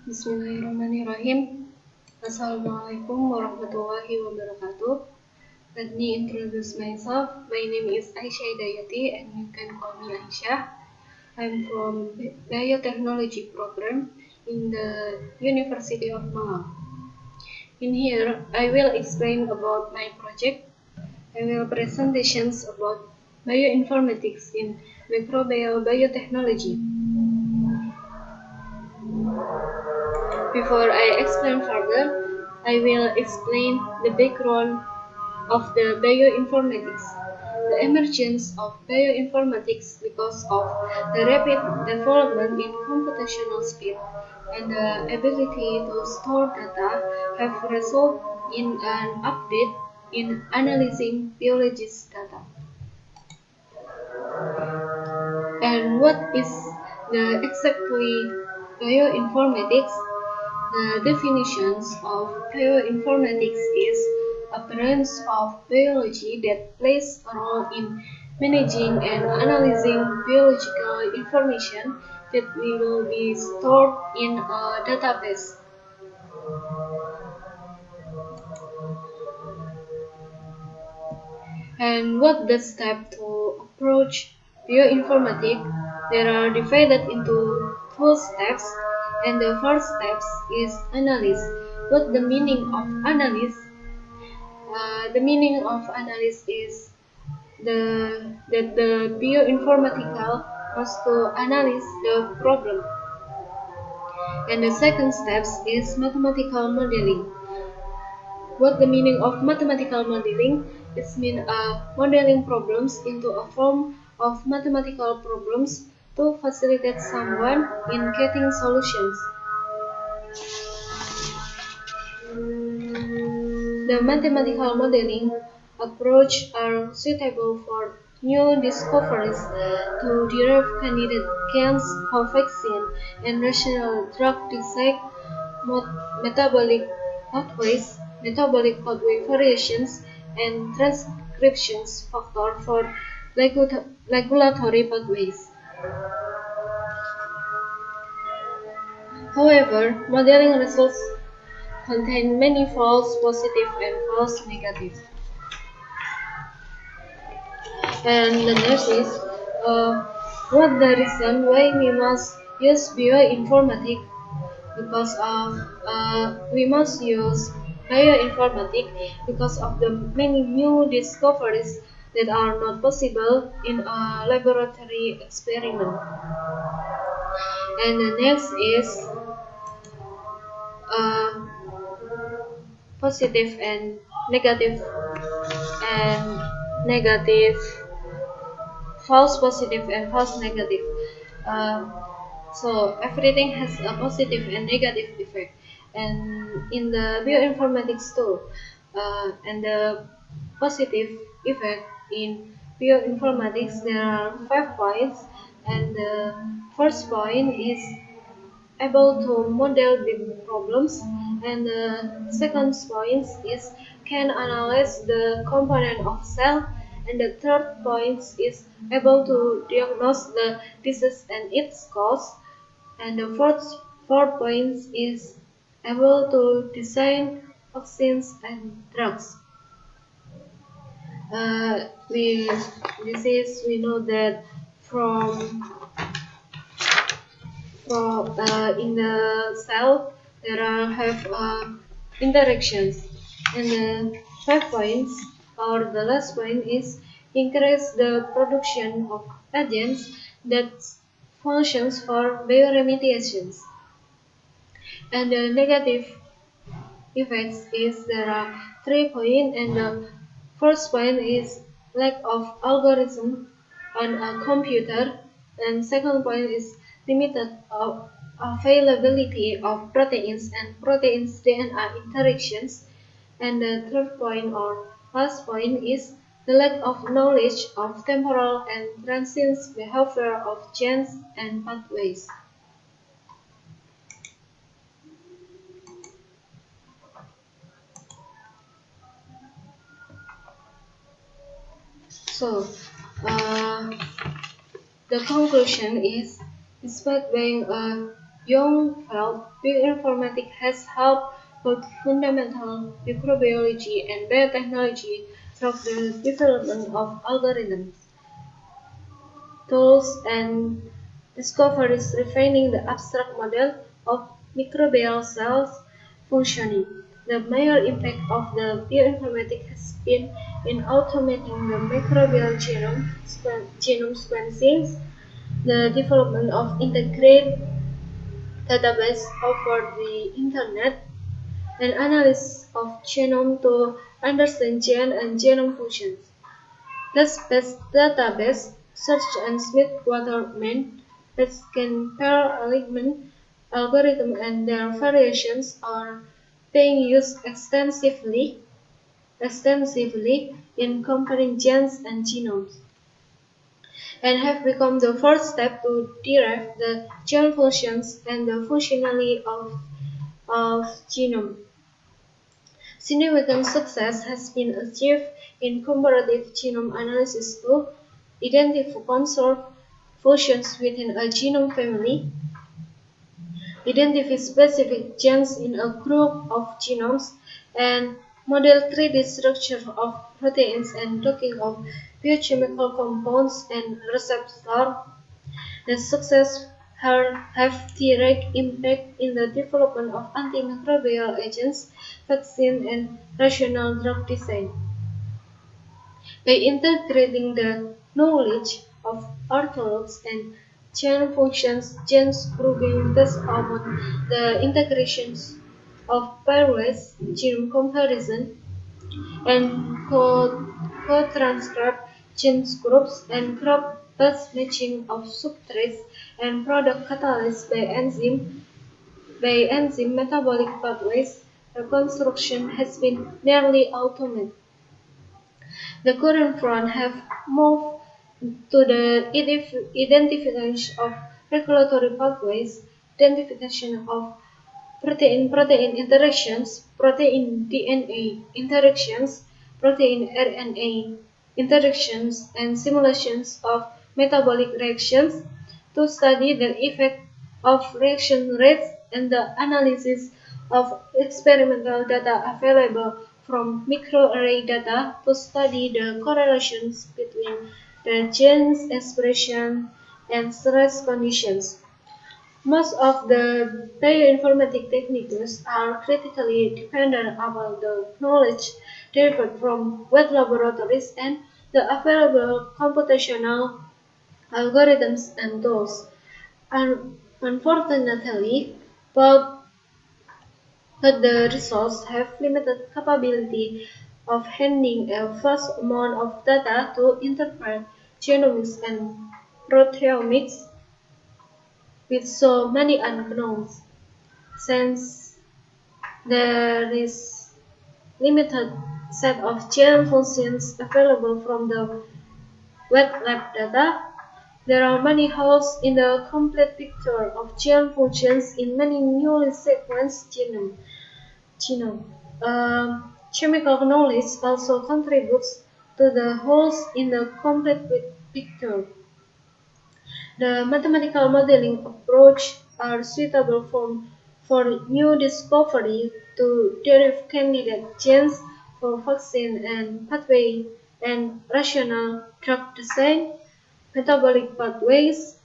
Bismillahirrahmanirrahim. Assalamualaikum warahmatullahi wabarakatuh. Let me introduce myself. My name is Aisyah Hidayati and you can call me Aisyah. I'm from Biotechnology program in the University of Malang. In here, I will explain about my project. I will presentations about bioinformatics in microbial biotechnology. Before I explain further, I will explain the background of the bioinformatics. The emergence of bioinformatics because of the rapid development in computational speed and the ability to store data have resulted in an update in analyzing biology's data. And what is the exactly bioinformatics? The definitions of bioinformatics is a branch of biology that plays a role in managing and analyzing biological information that will be stored in a database. And what the step to approach bioinformatics? They are divided into two steps, and the first step is analysis. What the meaning of analysis? The meaning of analysis is that the bioinformatical was to analyze the problem. And the second step is mathematical modeling. What the meaning of mathematical modeling? It means modeling problems into a form of mathematical problems to facilitate someone in getting solutions. The mathematical modeling approach are suitable for new discoveries to derive candidate gains for vaccine and rational drug design, metabolic pathway variations, and transcription factor for regulatory pathways. However, modeling results contain many false positive and false negative. And the next is what the reason why we must use bioinformatics because of we must use bioinformatics because of the many new discoveries that are not possible in a laboratory experiment. And the next is uh, positive and negative false positive and false negative. Uh, so everything has a positive and negative effect. And in the bioinformatics too, and the positive effect in bioinformatics, there are 5 points. And the first point is able to model big problems, and the second point is can analyze the component of cell, and the third point is able to diagnose the disease and its cause, and the fourth point is able to design vaccines and drugs. We we know that from in the cell there are have interactions, and the 5 points or the last point is increase the production of agents that functions for bioremediations. And the negative effects is there are 3 points, and the first point is lack of algorithm on a computer, and second point is limited availability of proteins and proteins DNA interactions, and the third point or last point is the lack of knowledge of temporal and transient behavior of genes and pathways. So, the conclusion is, despite being a Young felt bioinformatics has helped both fundamental microbiology and biotechnology through the development of algorithms, tools, and discoveries refining the abstract model of microbial cells functioning. The major impact of the bioinformatics has been in automating the microbial genome sequencing, the development of integrated database over the internet, and analysis of genome to understand gene and genome functions. Text-based database search and Smith-Waterman scan pair alignment algorithm and their variations are being used extensively in comparing genes and genomes, and have become the first step to derive the gene functions and the functionality of genome. Significant success has been achieved in comparative genome analysis to identify conserved functions within a genome family, identify specific genes in a group of genomes, and model 3D structure of proteins and docking of biochemical compounds and receptors. The success have direct impact in the development of antimicrobial agents, vaccine, and rational drug design. By integrating the knowledge of orthologs and chain functions, genes proving based upon the integrations of pairwise genome comparison and co-transcript gene groups and crop-based matching of substrates and product catalyzed by enzyme metabolic pathways, reconstruction has been nearly automated. The current front have moved to the identification of regulatory pathways, identification of protein-protein interactions, protein DNA interactions, protein RNA interactions, and simulations of metabolic reactions to study the effect of reaction rates and the analysis of experimental data available from microarray data to study the correlations between the genes expression and stress conditions. Most of the bioinformatic techniques are critically dependent upon the knowledge derived from wet laboratories and the available computational algorithms and tools. Unfortunately, but the results have limited capability of handling a vast amount of data to interpret genomics and proteomics with so many unknowns. Since there is limited set of gene functions available from the wet lab data, there are many holes in the complete picture of gene functions in many newly sequenced genome. Chemical knowledge also contributes to the holes in the complete picture. The mathematical modeling approach are suitable for new discovery to derive candidate genes for vaccine and pathway and rational drug design, metabolic pathways,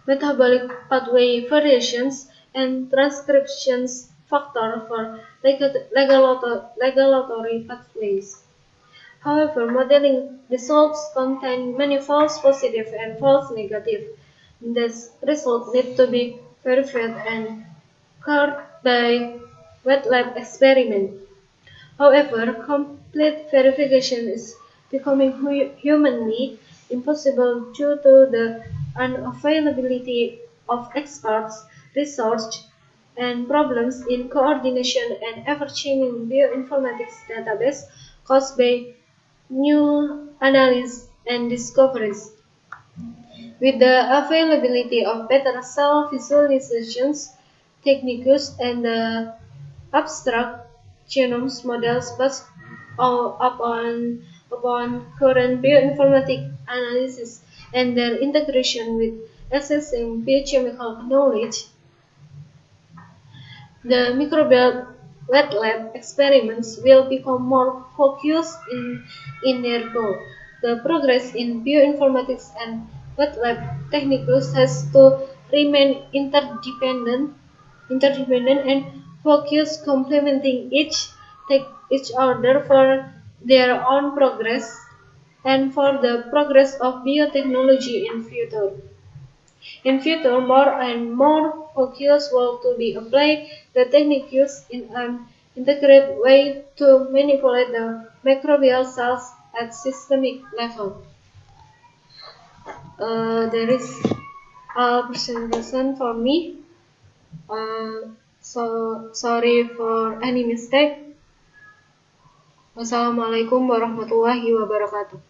metabolic pathway variations, and transcriptions factor for regulatory pathways. However, modeling results contain many false positive and false negative. These results need to be verified and cured by wet lab experiment. However, complete verification is becoming humanly impossible due to the unavailability of experts, research, and problems in coordination and ever-changing bioinformatics database caused by new analyses and discoveries. With the availability of better self-visualizations techniques and the abstract genomes models based upon current bioinformatic analysis and their integration with accessing biochemical knowledge. The microbial wet lab experiments will become more focused in their goal. The progress in bioinformatics and wet lab techniques has to remain interdependent and focused, complementing each other for their own progress and for the progress of biotechnology in future. In future, more and more focus will to be applied the techniques in an integrated way to manipulate the microbial cells at systemic level. There is a presentation for me. So sorry for any mistake. Wassalamualaikum warahmatullahi wabarakatuh.